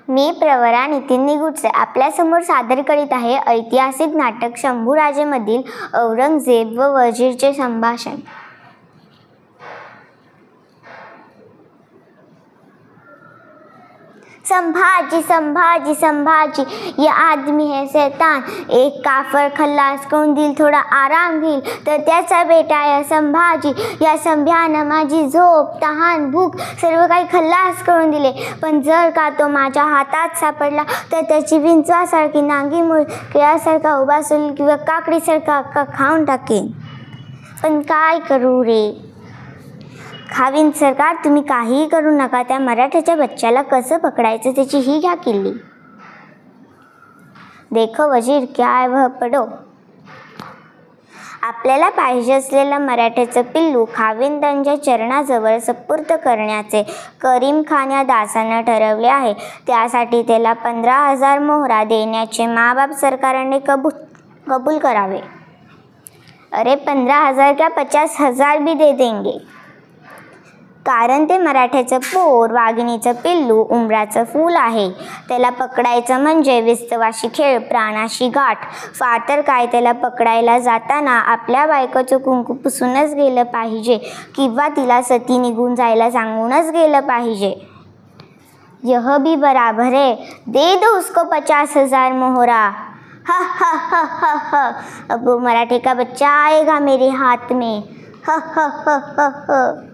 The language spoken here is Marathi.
मी प्रवरा नितीन निगुडसे आपल्यासमोर सादर करीत आहे ऐतिहासिक नाटक शंभूराजेमधील औरंगजेब व वजीरचे संभाषण. संभाजी संभाजी संभाजी, ये आदमी है शैतान. एक काफर खल्लास करून दिल थोडा आराम घेईल तर त्याचा बेटा आहे संभाजी. या संभ्यानं माझी झोप तहान भूक सर्व काही खल्लास करून दिले. पण जर का तो माझ्या हातात सापडला तर त्याची विंचवासारखी नांगी मूळ केळासारखा उभा सोडील किंवा काकडीसारखा खाऊन टाकेन. पण काय करू रे? खावीन सरकार, तुम्ही काहीही करू नका. त्या मराठ्याच्या बच्च्याला कसं पकडायचं त्याची ही घ्या किल्ली. देखो वजीर क्या है वह पडो. आपल्याला पाहिजे असलेलं मराठ्याचं पिल्लू खाविंदांच्या चरणाजवळ सुपूर्द करण्याचे करीम खान या दासानं ठरवले आहे. त्यासाठी त्याला 15,000 मोहरा देण्याचे माबाप सरकाराने कबूल करावे. अरे 15,000 क्या 50,000 भी दे देंगे. कारण ते मराठ्याचं पोर वाघिणीचं पिल्लू उंबराचं फूल आहे. त्याला पकडायचं म्हणजे विस्तवाशी खेळ, प्राणाशी गाठ. फार तर काय, त्याला पकडायला जाताना आपल्या बायकोचं कुंकू पुसूनच गेलं पाहिजे किंवा तिला सती निघून जायला सांगूनच गेलं पाहिजे. यह भी बराबर है. दे दो उसको 50,000 मोहरा. हा हा हा हा हा. अब वो मराठे का बच्चा आएगा मेरे हाथ में. हा हा हा हा हा.